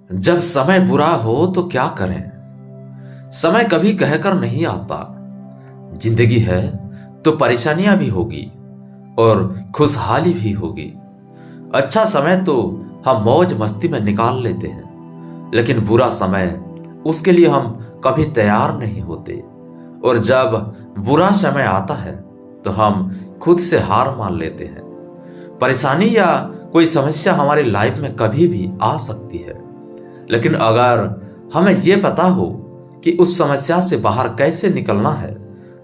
जब समय बुरा हो तो क्या करें। समय कभी कहकर नहीं आता। जिंदगी है तो परेशानियां भी होगी और खुशहाली भी होगी। अच्छा समय तो हम मौज मस्ती में निकाल लेते हैं, लेकिन बुरा समय, उसके लिए हम कभी तैयार नहीं होते। और जब बुरा समय आता है तो हम खुद से हार मान लेते हैं। परेशानी या कोई समस्या हमारी लाइफ में कभी भी आ सकती है, लेकिन अगर हमें यह पता हो कि उस समस्या से बाहर कैसे निकलना है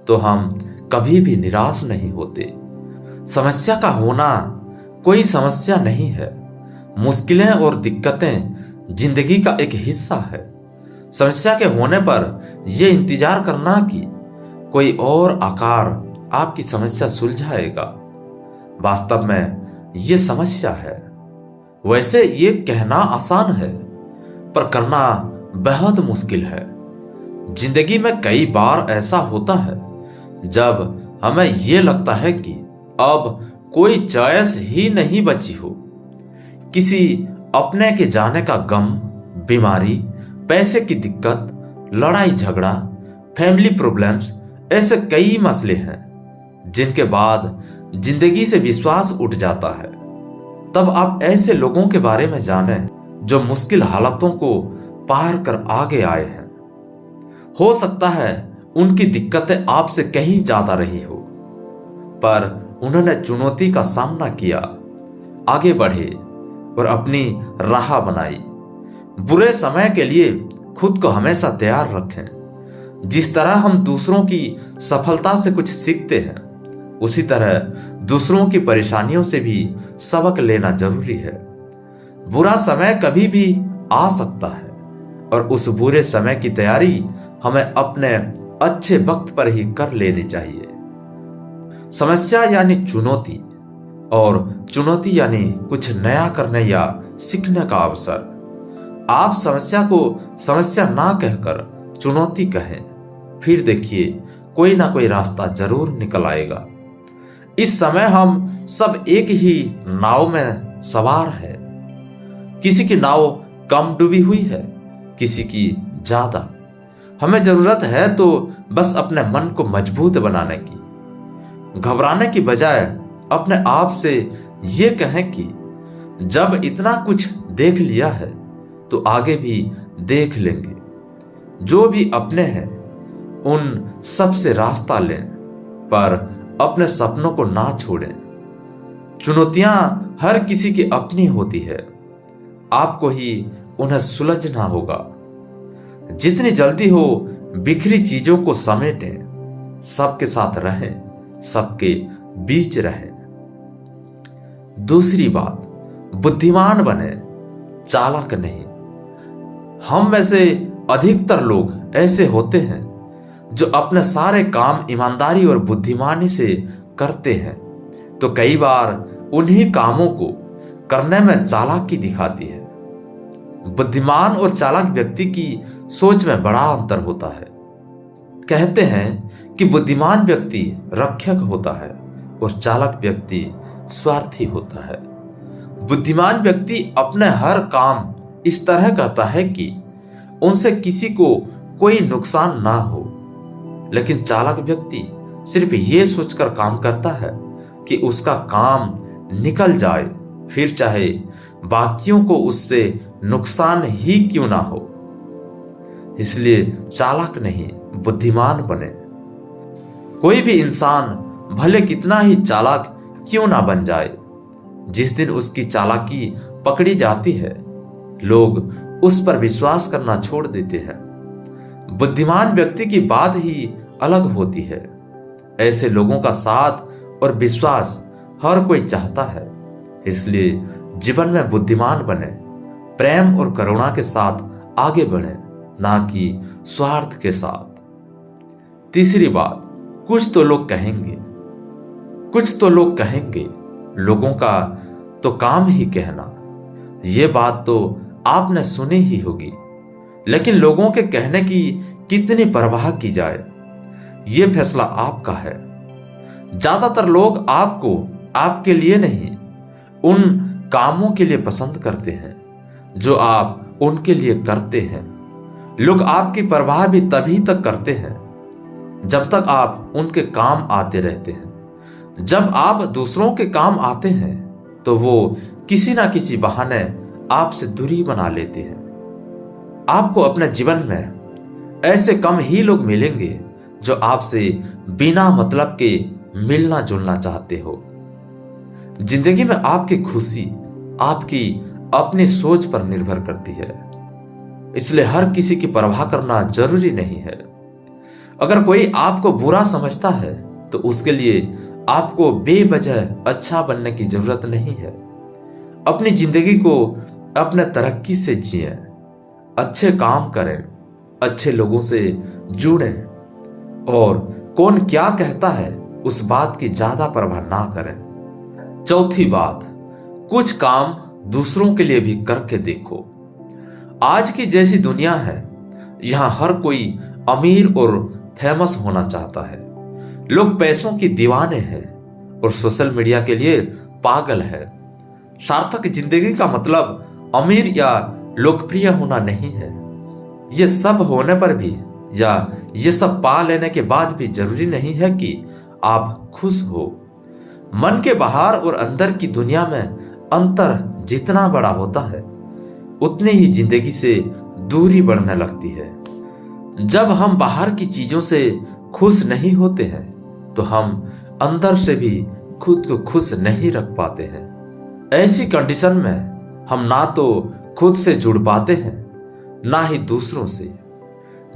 तो हम कभी भी निराश नहीं होते। समस्या का होना कोई समस्या नहीं है। मुश्किलें और दिक्कतें जिंदगी का एक हिस्सा है। समस्या के होने पर यह इंतजार करना कि कोई और आकार आपकी समस्या सुलझाएगा, वास्तव में यह समस्या है। वैसे ये कहना आसान है, पर करना बेहद मुश्किल है। जिंदगी में कई बार ऐसा होता है जब हमें यह लगता है कि अब कोई चॉइस ही नहीं बची हो। किसी अपने के जाने का गम, बीमारी, पैसे की दिक्कत, लड़ाई झगड़ा, फैमिली प्रॉब्लम्स, ऐसे कई मसले हैं जिनके बाद जिंदगी से विश्वास उठ जाता है। तब आप ऐसे लोगों के बारे में जानें जो मुश्किल हालातों को पार कर आगे आए हैं। हो सकता है उनकी दिक्कतें आपसे कहीं ज्यादा रही हो, पर उन्होंने चुनौती का सामना किया, आगे बढ़े और अपनी राह बनाई। बुरे समय के लिए खुद को हमेशा तैयार रखें। जिस तरह हम दूसरों की सफलता से कुछ सीखते हैं, उसी तरह दूसरों की परेशानियों से भी सबक लेना जरूरी है। बुरा समय कभी भी आ सकता है और उस बुरे समय की तैयारी हमें अपने अच्छे वक्त पर ही कर लेनी चाहिए। समस्या यानी चुनौती, और चुनौती यानी कुछ नया करने या सीखने का अवसर। आप समस्या को समस्या ना कहकर चुनौती कहें, फिर देखिए कोई ना कोई रास्ता जरूर निकल आएगा। इस समय हम सब एक ही नाव में सवार हैं। किसी की नाव कम डूबी हुई है, किसी की ज्यादा। हमें जरूरत है तो बस अपने मन को मजबूत बनाने की। घबराने की बजाय अपने आप से यह कहें कि जब इतना कुछ देख लिया है तो आगे भी देख लेंगे। जो भी अपने हैं उन सब से रास्ता लें, पर अपने सपनों को ना छोड़ें। चुनौतियां हर किसी की अपनी होती है, आपको ही उन्हें सुलझना होगा। जितनी जल्दी हो बिखरी चीजों को समेटें, सबके साथ रहें, सबके बीच रहें। दूसरी बात, बुद्धिमान बने, चालाक नहीं। हम में से अधिकतर लोग ऐसे होते हैं जो अपने सारे काम ईमानदारी और बुद्धिमानी से करते हैं, तो कई बार उन्हीं कामों को करने में चालाकी दिखाती है। बुद्धिमान और चालाक व्यक्ति की सोच में बड़ा अंतर होता है। कहते हैं कि बुद्धिमान व्यक्ति रक्षक होता है और चालाक व्यक्ति स्वार्थी होता है। बुद्धिमान व्यक्ति अपने हर काम इस तरह करता है कि उनसे किसी को कोई नुकसान ना हो, लेकिन चालाक व्यक्ति सिर्फ ये सोचकर काम करता है कि उसका काम निकल जाए, फिर चाहे बाकियों को उससे नुकसान ही क्यों ना हो। इसलिए चालाक नहीं, बुद्धिमान बने। कोई भी इंसान भले कितना ही चालाक क्यों ना बन जाए, जिस दिन उसकी चालाकी पकड़ी जाती है, लोग उस पर विश्वास करना छोड़ देते हैं। बुद्धिमान व्यक्ति की बात ही अलग होती है। ऐसे लोगों का साथ और विश्वास हर कोई चाहता है। इसलिए जीवन में बुद्धिमान बने, प्रेम और करुणा के साथ आगे बढ़े, ना कि स्वार्थ के साथ। तीसरी बात, कुछ तो लोग कहेंगे। कुछ तो लोग कहेंगे, लोगों का तो काम ही कहना। यह बात तो आपने सुनी ही होगी, लेकिन लोगों के कहने की कितनी परवाह की जाए, यह फैसला आपका है। ज्यादातर लोग आपको आपके लिए नहीं, उन कामों के लिए पसंद करते हैं जो आप उनके लिए करते हैं। लोग आपकी परवाह भी तभी तक करते हैं जब तक आप उनके काम आते रहते हैं। जब आप दूसरों के काम आते हैं तो वो किसी ना किसी बहाने आपसे दूरी बना लेते हैं। आपको अपने जीवन में ऐसे कम ही लोग मिलेंगे जो आपसे बिना मतलब के मिलना जुलना चाहते हो। जिंदगी में आपकी खुशी आपकी अपनी सोच पर निर्भर करती है, इसलिए हर किसी की परवाह करना जरूरी नहीं है। अगर कोई आपको बुरा समझता है तो उसके लिए आपको बेवजह अच्छा बनने की जरूरत नहीं है। अपनी जिंदगी को अपने तरक्की से जिएं, अच्छे काम करें, अच्छे लोगों से जुड़ें और कौन क्या कहता है उस बात की ज्यादा परवाह ना करें। चौथी बात, कुछ काम दूसरों के लिए भी करके देखो। आज की जैसी दुनिया है, यहां हर कोई अमीर और फेमस होना चाहता है। लोग पैसों की दीवाने हैं और सोशल मीडिया के लिए पागल है। सार्थक जिंदगी का मतलब अमीर या लोकप्रिय होना नहीं है। ये सब होने पर भी या ये सब पा लेने के बाद भी जरूरी नहीं है कि आप खुश हो। मन के बाहर और अंदर की दुनिया में अंतर जितना बड़ा होता है उतने ही जिंदगी से दूरी बढ़ने लगती है। जब हम बाहर की चीजों से खुश नहीं होते हैं तो हम अंदर से भी खुद को खुश नहीं रख पाते हैं। ऐसी कंडीशन में हम ना तो खुद से जुड़ पाते हैं ना ही दूसरों से।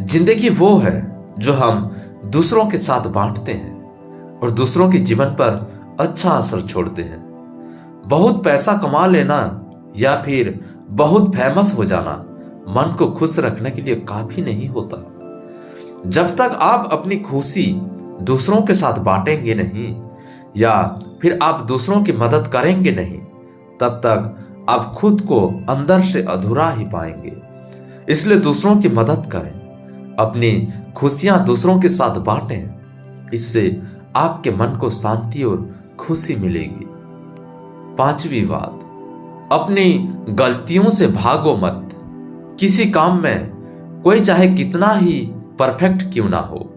जिंदगी वो है जो हम दूसरों के साथ बांटते हैं और दूसरों के जीवन पर अच्छा असर छोड़ते हैं। बहुत पैसा कमा लेना या फिर बहुत फेमस हो जाना मन को खुश रखने के लिए काफी नहीं होता। जब तक आप अपनी खुशी दूसरों के साथ बांटेंगे नहीं या फिर आप दूसरों की मदद करेंगे नहीं, तब तक आप खुद को अंदर से अधूरा ही पाएंगे। इसलिए दूसरों की मदद करें, अपनी खुशियां दूसरों के साथ बांटें। इससे आपके मन को शांति और खुशी मिलेगी। पांचवी बात, अपनी गलतियों से भागो मत। किसी काम में कोई चाहे कितना ही परफेक्ट क्यों ना हो,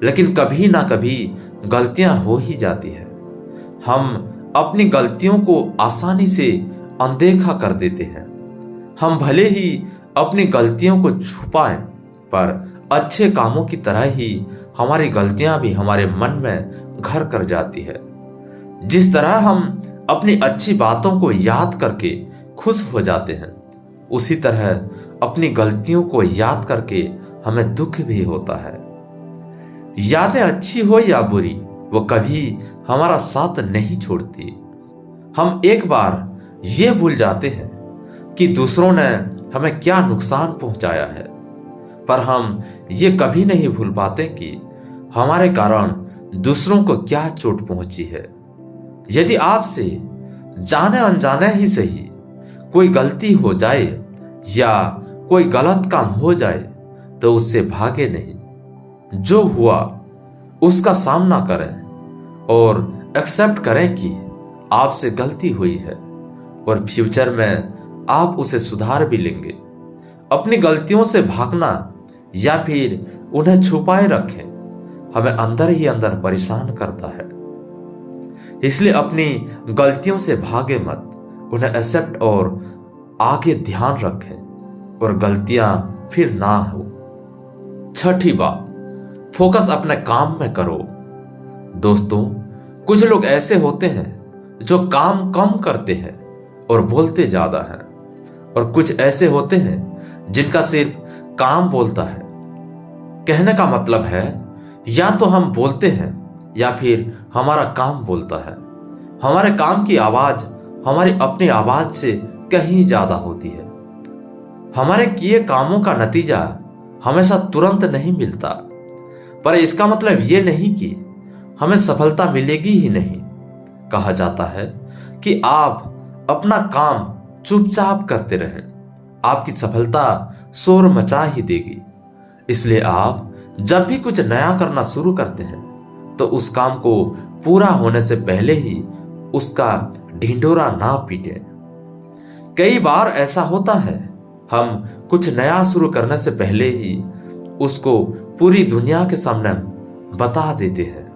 लेकिन कभी ना कभी गलतियां हो ही जाती है। हम अपनी गलतियों को आसानी से अनदेखा कर देते हैं। हम भले ही अपनी गलतियों को छुपाएं, पर अच्छे कामों की तरह ही हमारी गलतियां भी हमारे मन में घर कर जाती है। जिस तरह हम अपनी अच्छी बातों को याद करके खुश हो जाते हैं, उसी तरह अपनी गलतियों को याद करके हमें दुख भी होता है। यादें अच्छी हो या बुरी, वो कभी हमारा साथ नहीं छोड़ती। हम एक बार ये भूल जाते हैं कि दूसरों ने हमें क्या नुकसान पहुंचाया है, पर हम ये कभी नहीं भूल पाते कि हमारे कारण दूसरों को क्या चोट पहुंची है। यदि आपसे जाने अनजाने ही सही कोई गलती हो जाए या कोई गलत काम हो जाए तो उससे भागे नहीं। जो हुआ उसका सामना करें और एक्सेप्ट करें कि आपसे गलती हुई है और फ्यूचर में आप उसे सुधार भी लेंगे। अपनी गलतियों से भागना या फिर उन्हें छुपाए रखें हमें अंदर ही अंदर परेशान करता है। इसलिए अपनी गलतियों से भागे मत, उन्हें एक्सेप्ट और आगे ध्यान रखें और गलतियां फिर ना हो। छठी बात, फोकस अपने काम में करो। दोस्तों, कुछ लोग ऐसे होते हैं जो काम कम करते हैं और बोलते ज्यादा हैं, और कुछ ऐसे होते हैं जिनका सिर्फ काम बोलता है। कहने का मतलब है, या तो हम बोलते हैं या फिर हमारा काम बोलता है। हमारे काम की आवाज हमारी अपनी आवाज से कहीं ज्यादा होती है। हमारे किए कामों का नतीजा हमेशा तुरंत नहीं मिलता, पर इसका मतलब यह नहीं कि हमें सफलता मिलेगी ही नहीं। कहा जाता है कि आप अपना काम चुपचाप करते रहें, आपकी सफलता शोर मचा ही देगी। इसलिए आप जब भी कुछ नया करना शुरू करते हैं तो उस काम को पूरा होने से पहले ही उसका ढिंढोरा ना पीटें। कई बार ऐसा होता है हम कुछ नया शुरू करने से पहले ही उसको पूरी दुनिया के सामने बता देते हैं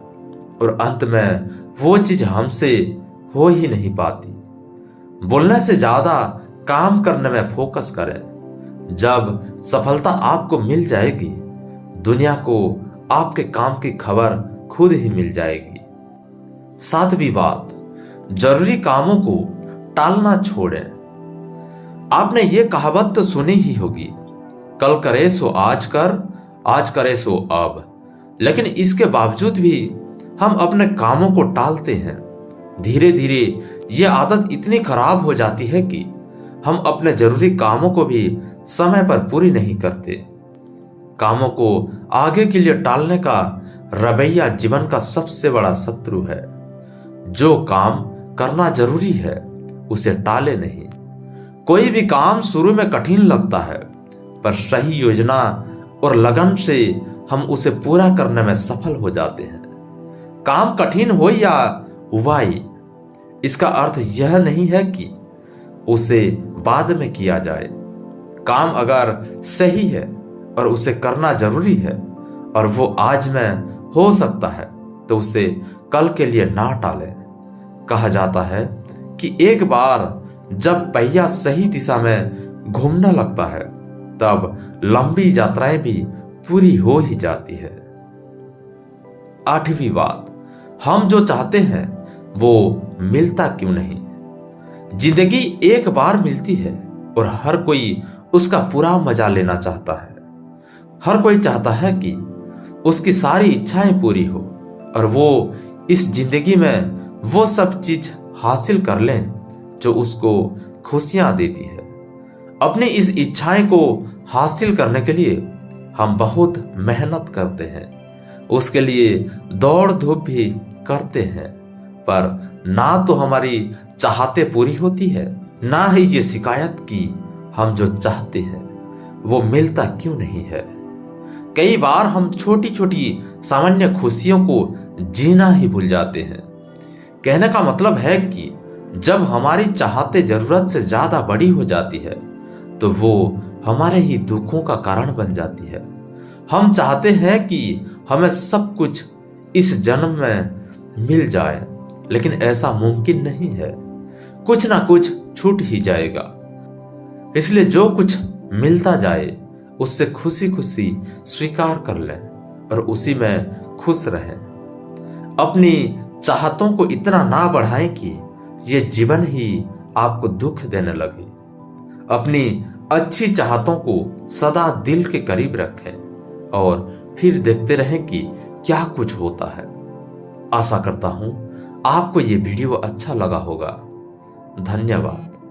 और अंत में वो चीज हमसे हो ही नहीं पाती। बोलने से ज्यादा काम करने में फोकस करें। जब सफलता आपको मिल जाएगी, दुनिया को आपके काम की खबर खुद ही मिल जाएगी। 7वीं बात, जरूरी कामों को टालना छोड़ें। आपने ये कहावत तो सुनी ही होगी, कल करे सो आज कर, आज करे सो अब। लेकिन इसके बावजूद भी हम अपने कामों को टालते हैं। धीरे धीरे ये आदत इतनी खराब हो जाती है कि हम अपने जरूरी कामों को भी समय पर पूरी नहीं करते। कामों को आगे के लिए टालने का रवैया जीवन का सबसे बड़ा शत्रु है। जो काम करना जरूरी है उसे टाले नहीं। कोई भी काम शुरू में कठिन लगता है, पर सही योजना और लगन से हम उसे पूरा करने में सफल हो जाते हैं। काम कठिन हो या उबाई, इसका अर्थ यह नहीं है कि उसे बाद में किया जाए। काम अगर सही है और उसे करना जरूरी है और वो आज में हो सकता है, तो उसे कल के लिए ना टालें। कहा जाता है कि एक बार जब पहिया सही दिशा में घूमने लगता है, तब लंबी यात्राएं भी पूरी हो ही जाती है। 8वीं बात, हम जो चाहते हैं वो मिलता क्यों नहीं। जिंदगी एक बार मिलती है और हर कोई उसका पूरा मजा लेना चाहता है। हर कोई चाहता है कि उसकी सारी इच्छाएं पूरी हो और वो इस जिंदगी में वो सब चीज हासिल कर लें जो उसको खुशियां देती है। अपनी इस इच्छाएं को हासिल करने के लिए हम बहुत मेहनत करते हैं, उसके लिए दौड़ धूप भी करते हैं, पर ना तो हमारी चाहते पूरी होती है, ना ही ये शिकायत की हम जो चाहते हैं वो मिलता क्यों नहीं है। कई बार हम छोटी छोटी सामान्य खुशियों को जीना ही भूल जाते हैं। कहने का मतलब है कि जब हमारी चाहते जरूरत से ज्यादा बड़ी हो जाती है, तो वो हमारे ही दुखों का कारण बन जाती है। हम चाहते हैं कि हमें सब कुछ इस जन्म में मिल जाए, लेकिन ऐसा मुमकिन नहीं है। कुछ ना कुछ छूट ही जाएगा। इसलिए जो कुछ मिलता जाए उससे खुशी खुशी स्वीकार कर लें और उसी में खुश रहें। अपनी चाहतों को इतना ना बढ़ाएं कि ये जीवन ही आपको दुख देने लगे। अपनी अच्छी चाहतों को सदा दिल के करीब रखें और फिर देखते रहें कि क्या कुछ होता है। आशा करता हूं आपको ये वीडियो अच्छा लगा होगा। धन्यवाद।